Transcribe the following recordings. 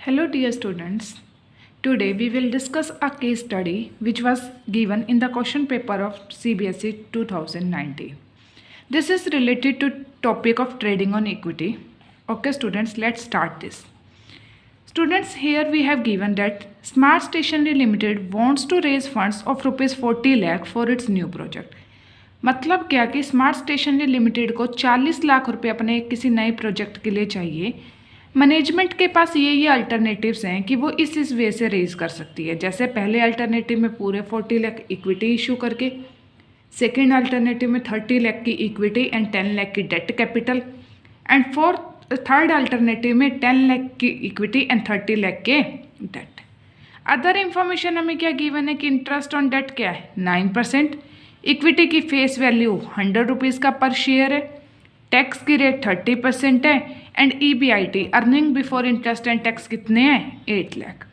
Hello dear students. Today we will discuss a case study which was given in the question paper of CBSE 2019. This is related to topic of trading on equity. Okay students, let's start this. Students, here we have given that Smart Stationery Limited wants to raise funds of rupees 40 lakh for its new project. मतलब क्या कि smart stationery limited को 40 लाख रुपए अपने किसी नए project के लिए चाहिए। मैनेजमेंट के पास ये अल्टरनेटिव्स हैं कि वो इस वे से रेज़ कर सकती है। जैसे पहले अल्टरनेटिव में पूरे 40 लाख इक्विटी इशू करके, सेकेंड अल्टरनेटिव में 30 लाख की इक्विटी एंड 10 लाख की debt capital, and third alternative में 10 लाख की इक्विटी एंड 30 लाख के डेट। अदर इंफॉर्मेशन हमें क्या गिवन है कि इंटरेस्ट ऑन डेट क्या है 9%, इक्विटी की फेस वैल्यू 100 रुपीज़ का पर शेयर है, टैक्स की रेट 30% है, and EBIT earning before interest and tax कितने हैं 8 लाख।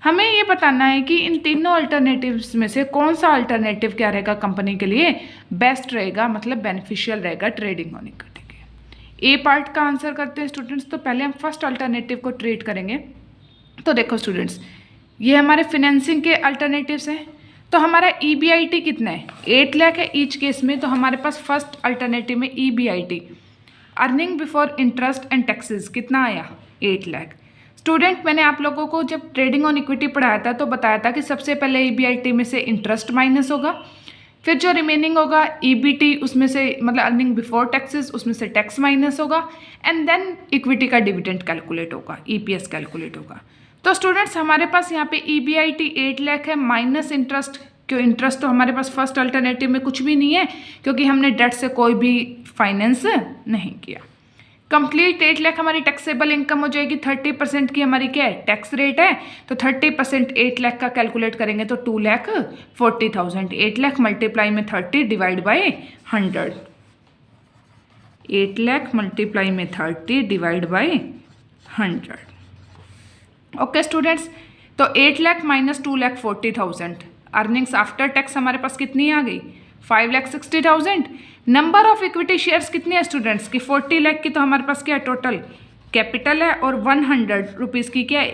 हमें ये बताना है कि इन तीनों अल्टरनेटिव्स में से कौन सा अल्टरनेटिव क्या रहेगा कंपनी के लिए बेस्ट रहेगा, मतलब बेनिफिशियल रहेगा ट्रेडिंग ऑन इक्विटी के। ए पार्ट का आंसर करते हैं स्टूडेंट्स। तो पहले हम फर्स्ट अल्टरनेटिव को ट्रेड करेंगे। तो देखो स्टूडेंट्स, ये हमारे फिनेंसिंग के अल्टरनेटिव्स हैं। तो हमारा EBIT कितना है 8 लाख है ईच केस में। तो हमारे पास फर्स्ट अल्टरनेटिव में EBIT earning before interest and taxes कितना आया 8 लाख। स्टूडेंट, मैंने आप लोगों को जब ट्रेडिंग ऑन इक्विटी पढ़ाया था तो बताया था कि सबसे पहले EBIT में से इंटरेस्ट माइनस होगा, फिर जो रिमेनिंग होगा EBT उसमें से मतलब अर्निंग बिफोर टैक्सेस उसमें से टैक्स माइनस होगा, एंड देन इक्विटी का डिविडेंड कैलकुलेट होगा, EPS कैलकुलेट होगा। तो स्टूडेंट्स, हमारे पास यहाँ पे EBIT 8 लाख है माइनस इंटरेस्ट। क्यों इंटरेस्ट तो हमारे पास फर्स्ट अल्टरनेटिव में कुछ भी नहीं है क्योंकि हमने डेट से कोई भी फाइनेंस नहीं किया। कंप्लीट 8 लाख हमारी टैक्सेबल इनकम हो जाएगी। 30% की हमारी क्या है टैक्स रेट है। तो 30% 8 लाख का कैलकुलेट करेंगे तो 2,40,000। 8 लाख मल्टीप्लाई में 30 डिवाइड बाई 100। 8 लाख मल्टीप्लाई में 30 डिवाइड बाई 100। ओके स्टूडेंट्स, तो 8 lakh minus 2,40,000 earnings after tax हमारे पास कितनी आ गई 5,60,000। नंबर ऑफ इक्विटी शेयर्स कितनी है स्टूडेंट्स की 40 लाख की। तो हमारे पास क्या है टोटल कैपिटल है और 100 रुपीज़ की क्या है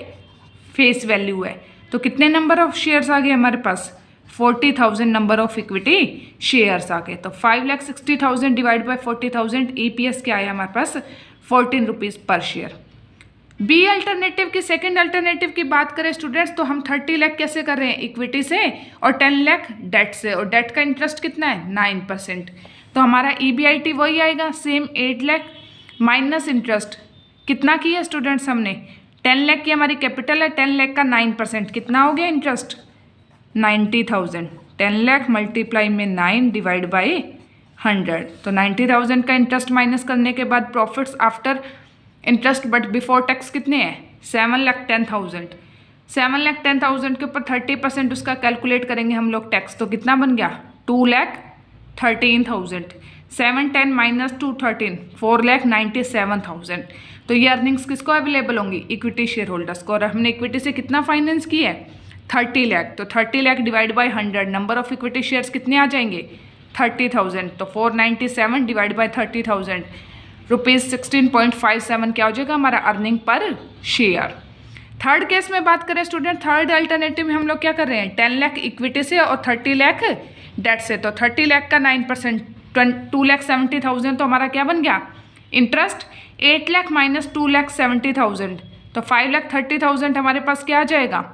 फेस वैल्यू है। तो कितने नंबर ऑफ शेयर्स आ गए हमारे पास 40,000 नंबर ऑफ इक्विटी शेयर्स आ गए। तो 5,60,000 डिवाइड बाई 40,000 EPS क्या आया हमारे पास 14 रुपीज़ पर शेयर। बी अल्टरनेटिव की सेकंड अल्टरनेटिव की बात करें स्टूडेंट्स तो हम 30 लाख कैसे कर रहे हैं इक्विटी से और 10 लाख डेट से, और डेट का इंटरेस्ट कितना है 9%। तो हमारा EBIT वही आएगा सेम 8 लाख माइनस इंटरेस्ट कितना किया स्टूडेंट्स हमने 10 लाख की हमारी कैपिटल है, 10 लाख का 9% कितना हो गया इंटरेस्ट 90,000। 10 लाख मल्टीप्लाई में 9 डिवाइड बाई 100। तो 90,000 का इंटरेस्ट माइनस करने के बाद profits after interest but before tax कितने हैं 7,10,000। 7,10,000 के ऊपर 30% उसका कैलकुलेट करेंगे हम लोग टैक्स। तो कितना बन गया 2,13,000। 710 माइनस 213 4,97,000। तो ये अर्निंग्स किसको अवेलेबल होंगी इक्विटी शेयर होल्डर्स को। और हमने इक्विटी से कितना फाइनेंस किया है 30 लाख। तो 30 lakh divide by 100 number of equity shares कितने आ जाएंगे 30,000। तो 497 डिवाइड बाई 30,000 रुपीज़ 16.57 क्या हो जाएगा हमारा earning per share. Third case में बात करें स्टूडेंट, थर्ड अल्टरनेटिव में हम लोग क्या कर रहे हैं 10 लाख इक्विटी से और 30 लाख डेट से। तो 30 लाख का 9% 2,70,000 तो हमारा क्या बन गया इंटरेस्ट। 8 लाख माइनस 2,70,000 तो 5,30,000 हमारे पास क्या आ जाएगा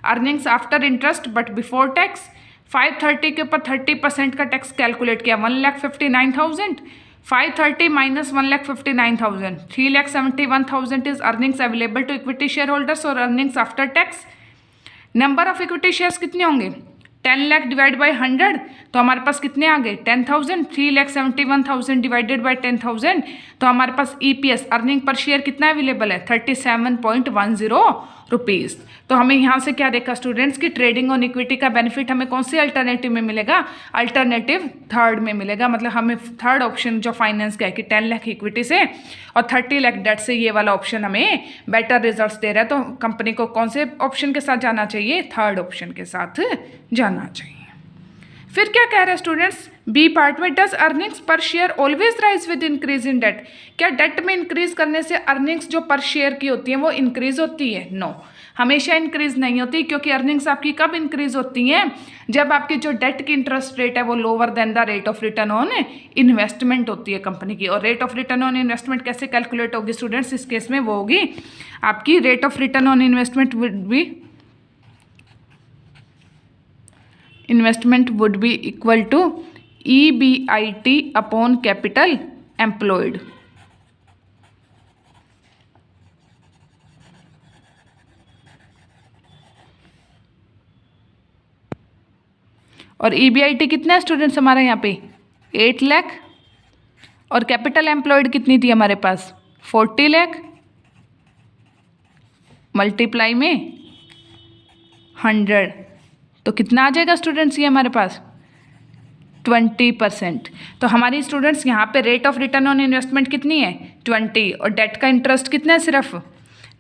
earnings after interest but before tax. 530 के ऊपर 30% का टैक्स कैलकुलेट किया 1,59,000। 530 minus 1,59,000 3,71,000 is earnings available to equity shareholders और earnings after tax. Number of equity shares कितने होंगे 10 लाख डिवाइड बाई 100। तो हमारे पास कितने आ गए 10,000। 3,71,000 डिवाइडेड बाई 10,000 तो हमारे पास EPS अर्निंग पर शेयर कितना अवेलेबल है 37.10 रुपीज़। तो हमें यहाँ से क्या देखा स्टूडेंट्स की ट्रेडिंग ऑन इक्विटी का बेनिफिट हमें कौन से अल्टरनेटिव में मिलेगा अल्टरनेटिव थर्ड में मिलेगा। मतलब हमें थर्ड ऑप्शन जो फाइनेंस का है कि 10 लाख इक्विटी से और 30 लाख डेट से, ये वाला ऑप्शन हमें बेटर रिजल्ट्स दे रहा है। तो कंपनी को कौन से ऑप्शन के साथ जाना चाहिए थर्ड ऑप्शन के साथ जाना चाहिए। फिर क्या कह रहे हैं स्टूडेंट्स बी पार्ट में, does earnings per share always rise with increase in debt? क्या डेट में इंक्रीज करने से अर्निंग्स जो पर शेयर की होती हैं वो इंक्रीज होती है? नो, हमेशा इंक्रीज नहीं होती, क्योंकि अर्निंग्स आपकी कब इंक्रीज होती हैं? जब आपकी जो डेट की इंटरेस्ट रेट है वो lower than the rate of return on investment होती है कंपनी की। और rate of return on investment कैसे कैलकुलेट होगी स्टूडेंट्स? इस केस में वो होगी आपकी rate of return on investment would be equal to EBIT upon capital employed. और EBIT कितना है स्टूडेंट्स हमारे यहाँ पे? 8 लाख। और कैपिटल एम्प्लॉयड कितनी थी हमारे पास? 40 लाख मल्टीप्लाई में 100, तो कितना आ जाएगा स्टूडेंट्स ये हमारे पास? 20%। तो हमारी स्टूडेंट्स यहाँ पे rate of return on investment कितनी है? 20, और डेट का इंटरेस्ट कितना है? सिर्फ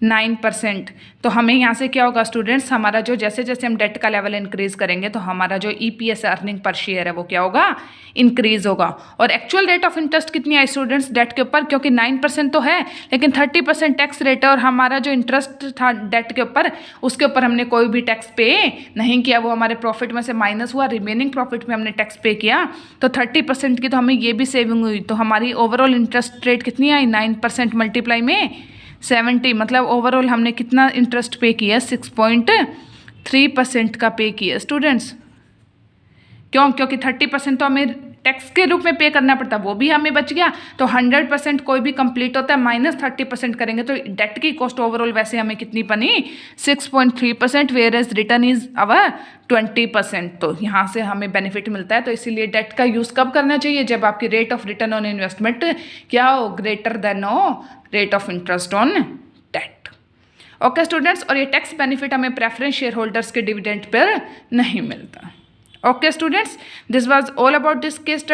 9%। तो हमें यहाँ से क्या होगा स्टूडेंट्स, हमारा जो जैसे जैसे हम डेट का लेवल इंक्रीज करेंगे तो हमारा जो EPS अर्निंग पर शेयर है वो क्या होगा? इंक्रीज होगा। और एक्चुअल रेट ऑफ इंटरेस्ट कितनी है स्टूडेंट्स डेट के ऊपर? क्योंकि 9% तो है, लेकिन 30% टैक्स रेट है, और हमारा जो इंटरेस्ट था डेट के ऊपर उसके ऊपर हमने कोई भी टैक्स पे नहीं किया, वो हमारे प्रॉफिट में से माइनस हुआ, रिमेनिंग प्रॉफिट में हमने टैक्स पे किया, तो 30% की तो हमें ये भी सेविंग हुई। तो हमारी ओवरऑल इंटरेस्ट रेट कितनी आई? 9% मल्टीप्लाई में 70, मतलब ओवरऑल हमने कितना इंटरेस्ट पे किया? 6.3% का पे किया स्टूडेंट्स। क्यों? क्योंकि 30% तो हमें टैक्स के रूप में पे करना पड़ता, वो भी हमें बच गया। तो 100% कोई भी कंप्लीट होता है, माइनस 30% करेंगे तो डेट की कॉस्ट ओवरऑल वैसे हमें कितनी बनी? 6.3%, whereas return is our 20%। तो यहाँ से हमें बेनिफिट मिलता है। तो इसीलिए डेट का यूज़ कब करना चाहिए? जब आपकी rate of return on investment क्या हो? ग्रेटर देन हो rate of interest on debt. Okay students, और ये टैक्स बेनिफिट हमें प्रेफरेंस शेयर होल्डर्स के डिविडेंड पर नहीं मिलता। Okay students, this was all about this case study.